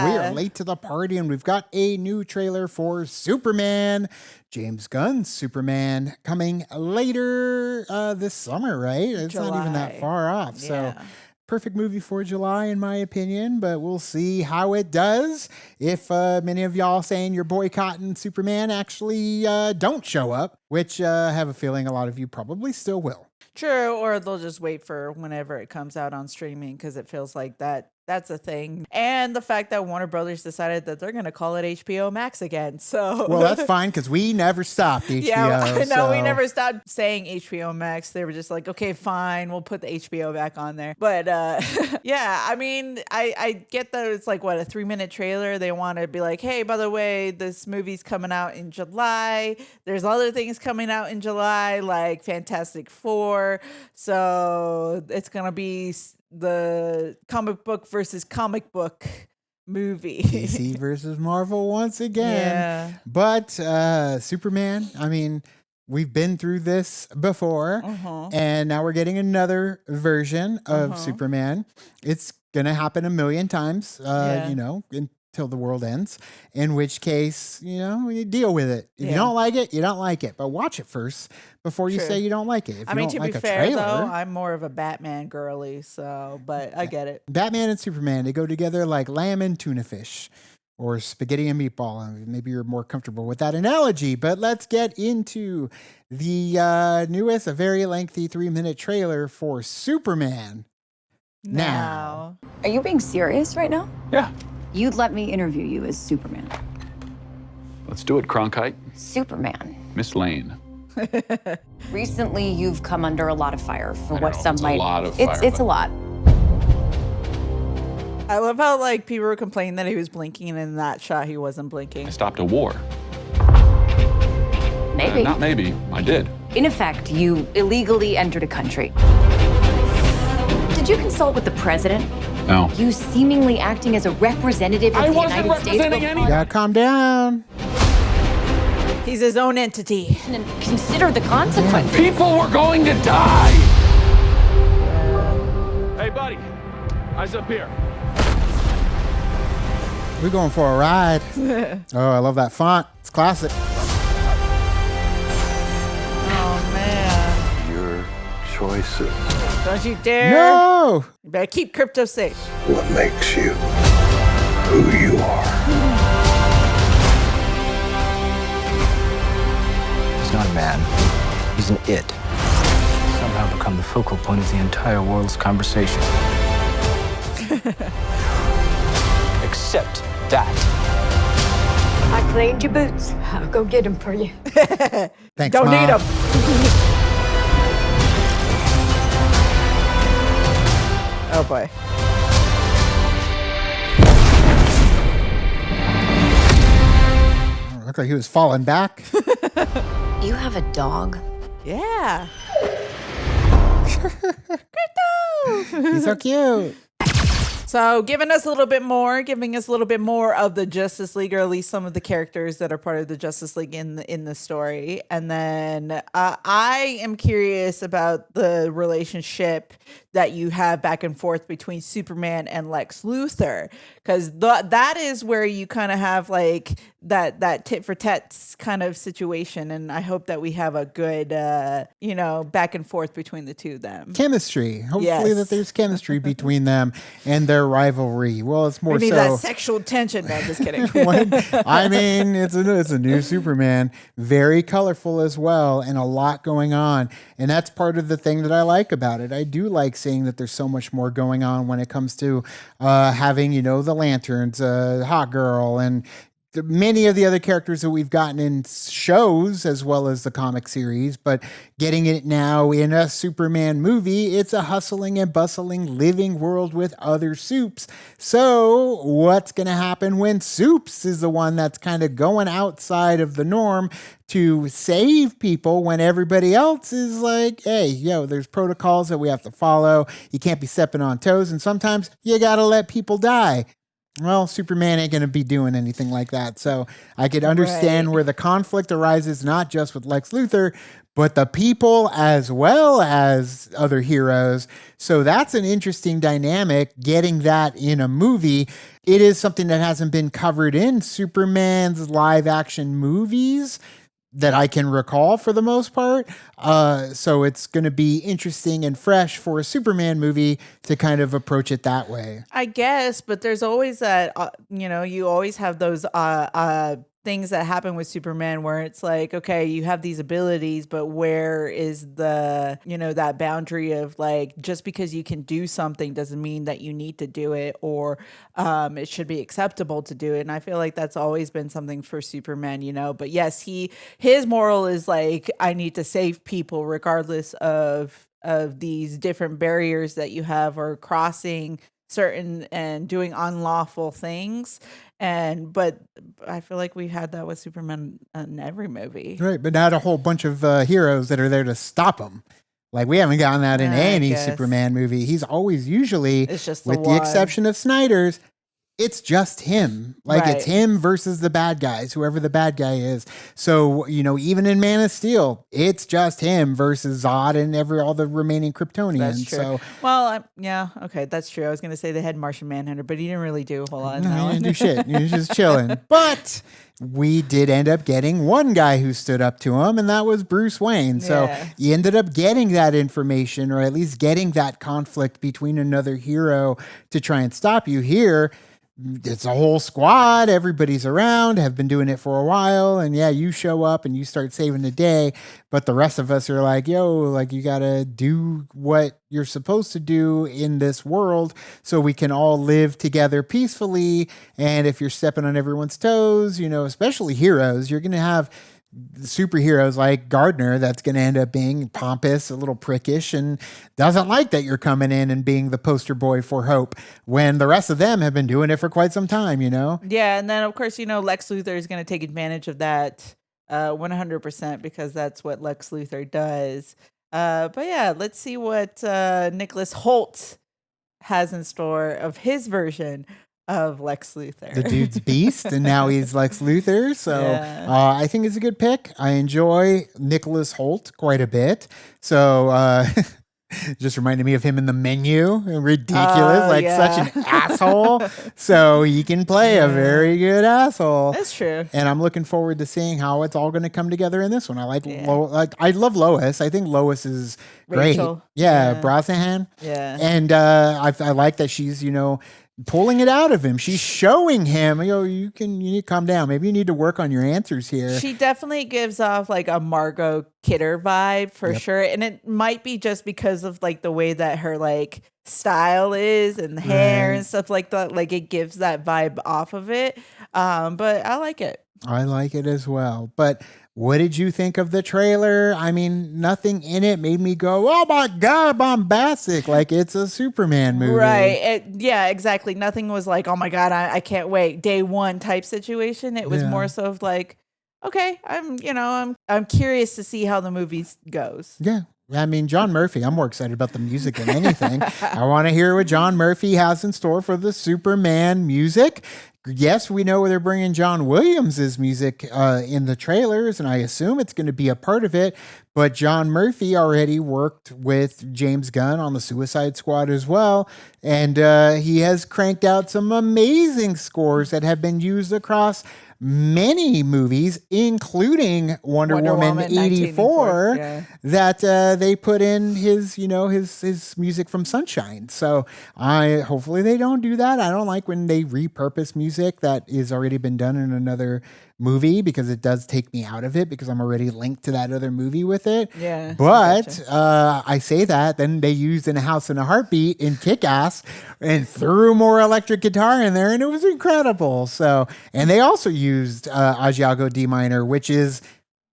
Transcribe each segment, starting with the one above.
we are late to the party, and we've got a new trailer for Superman. James Gunn's Superman coming later this summer, right? It's July. not even that far off. So perfect movie for July, in my opinion, but we'll see how it does. If many of y'all saying you're boycotting Superman actually don't show up, which I have a feeling a lot of you probably still will. True, or they'll just wait for whenever it comes out on streaming because it feels like that's a thing. And the fact that Warner Brothers decided that they're going to call it HBO Max again. So well, that's fine because we never stopped HBO. Yeah, I know. We never stopped saying HBO Max. They were just like, okay, fine, we'll put the HBO back on there. But yeah, I mean, I get that it's like, what, a 3-minute trailer. They want to be like, hey, by the way, this movie's coming out in July. There's other things coming out in July, like Fantastic Four. So it's going to be the comic book versus comic book movie. DC versus Marvel once again. Yeah. But Superman, I mean, we've been through this before, and now we're getting another version of Superman. It's going to happen a million times, you know, until the world ends, in which case, you know, you deal with it. If you don't like it, you don't like it. But watch it first before you say you don't like it. If I you mean, don't to like be a fair, trailer, though, I'm more of a Batman girly, so, but I get it. Batman and Superman, they go together like lamb and tuna fish, or spaghetti and meatball. Maybe you're more comfortable with that analogy, but let's get into the newest, a very lengthy 3-minute trailer for Superman. Now. Are you being serious right now? Yeah. You'd let me interview you as Superman. Let's do it, Cronkite. Superman. Miss Lane. Recently, you've come under a lot of fire for what some might. A lot of fire. It's a lot. I love how like people were complaining that he was blinking, and in that shot he wasn't blinking. I stopped a war. Maybe. Not maybe. I did. In effect, you illegally entered a country. Did you consult with the president? No. You seemingly acting as a representative of the United States. You gotta calm down. He's his own entity. And consider the consequences. People were going to die. Hey, buddy. Eyes up here. We're going for a ride. Oh, I love that font. It's classic. Oh, man. Your choices. Don't you dare. No! You better keep crypto safe. What makes you who you are. He's not a man. He's an it. Somehow become the focal point of the entire world's conversation. Except that. I cleaned your boots. I'll go get them for you. Thanks, Don't Mom. need them. Oh boy. Looked like he was falling back. You have a dog? Yeah. He's so cute. So giving us a little bit more of the Justice League, or at least some of the characters that are part of the Justice League in the story. And then I am curious about the relationship that you have back and forth between Superman and Lex Luthor, because that is where you kind of have like that tit for tat kind of situation. And I hope that we have a good, back and forth between the two of them. Chemistry. Hopefully that there's chemistry between them and their rivalry. Well, it's more We need so that sexual tension. No, I'm just kidding. I mean, it's a new Superman, very colorful as well, and a lot going on. And that's part of the thing that I like about it. I do like seeing that there's so much more going on when it comes to having, the Lanterns, Hot Girl, and many of the other characters that we've gotten in shows as well as the comic series, but getting it now in a Superman movie, it's a hustling and bustling living world with other Supes. So what's going to happen when Supes is the one that's kind of going outside of the norm to save people when everybody else is like, hey, there's protocols that we have to follow. You can't be stepping on toes, and sometimes you got to let people die. Well, Superman ain't going to be doing anything like that. So I could understand where the conflict arises, not just with Lex Luthor, but the people as well as other heroes. So that's an interesting dynamic, getting that in a movie. It is something that hasn't been covered in Superman's live action movies that I can recall for the most part. So it's going to be interesting and fresh for a Superman movie to kind of approach it that way. I guess, but there's always that, you always have those things that happen with Superman where it's like, okay, you have these abilities, but where is the, that boundary of like, just because you can do something doesn't mean that you need to do it, or it should be acceptable to do it. And I feel like that's always been something for Superman, but yes, his moral is like, I need to save people regardless of these different barriers that you have, or crossing certain and doing unlawful things. But I feel like we had that with Superman in every movie. Right, but not a whole bunch of heroes that are there to stop him. Like, we haven't gotten that in any Superman movie. He's always usually, it's just with the exception of Snyder's, it's just him. Like, it's him versus the bad guys, whoever the bad guy is. So, even in Man of Steel, it's just him versus Zod and all the remaining Kryptonians. That's true. So, well, okay, that's true. I was going to say they had Martian Manhunter, but he didn't really do a whole lot. No, he didn't do shit. He was just chilling. But we did end up getting one guy who stood up to him, and that was Bruce Wayne. So you ended up getting that information, or at least getting that conflict between another hero to try and stop you. Here, it's a whole squad. Everybody's around, have been doing it for a while. And yeah, you show up and you start saving the day. But the rest of us are like, yo, like, you got to do what you're supposed to do in this world so we can all live together peacefully. And if you're stepping on everyone's toes, especially heroes, you're going to have superheroes like Gardner that's going to end up being pompous, a little prickish, and doesn't like that you're coming in and being the poster boy for hope when the rest of them have been doing it for quite some time, Yeah, and then of course, Lex Luthor is going to take advantage of that 100% because that's what Lex Luthor does. But yeah, let's see what Nicholas Hoult has in store of his version of Lex Luthor. The dude's beast, and now he's Lex Luthor. So I think it's a good pick. I enjoy Nicholas Hoult quite a bit. So just reminded me of him in The Menu. Ridiculous, such an asshole. So he can play a very good asshole. That's true. And I'm looking forward to seeing how it's all going to come together in this one. I I love Lois. I think Lois is Rachel. great. Yeah, Brosnahan. Yeah. And I like that she's, pulling it out of him. She's showing him, you need to calm down. Maybe you need to work on your answers here. She definitely gives off like a Margot Kidder vibe for sure. And it might be just because of like the way that her like style is and hair and stuff like that. Like, it gives that vibe off of it. But I like it. I like it as well. But what did you think of the trailer? I mean, nothing in it made me go, oh my God, bombastic. Like, it's a Superman movie. Right. Yeah, exactly. Nothing was like, oh my God, I can't wait. Day one type situation. It was more so of like, okay, I'm curious to see how the movie goes. Yeah. I mean, John Murphy, I'm more excited about the music than anything. I want to hear what John Murphy has in store for the Superman music. Yes, we know they're bringing John Williams' music in the trailers, and I assume it's going to be a part of it. But John Murphy already worked with James Gunn on the Suicide Squad as well, and he has cranked out some amazing scores that have been used across many movies, including Wonder Woman 84, that they put in his music from Sunshine. So hopefully they don't do that. I don't like when they repurpose music that is already been done in another movie, because it does take me out of it because I'm already linked to that other movie with it. Yeah. But I say that, then they used In a House in a Heartbeat in Kick-Ass and threw more electric guitar in there, and it was incredible. So, and they also used Asiago D minor, which is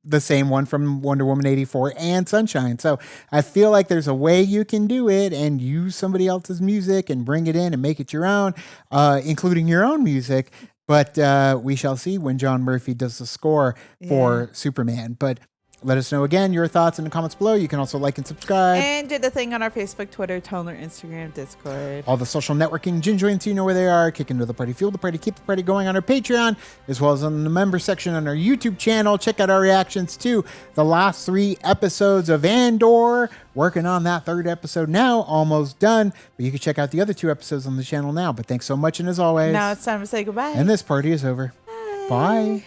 the same one from Wonder Woman 84 and Sunshine. So I feel like there's a way you can do it and use somebody else's music and bring it in and make it your own, including your own music. But we shall see when John Murphy does the score for Superman. But Let us know again your thoughts in the comments below. You can also like and subscribe. And do the thing on our Facebook, Twitter, Tumblr, Instagram, Discord. All the social networking gin joints, you know where they are. Kick into the party, fuel the party, keep the party going on our Patreon, as well as on the member section on our YouTube channel. Check out our reactions to the last 3 episodes of Andor. Working on that 3rd episode now, almost done. But you can check out the other 2 episodes on the channel now. But thanks so much, and as always, Now it's time to say goodbye. and this party is over. Bye.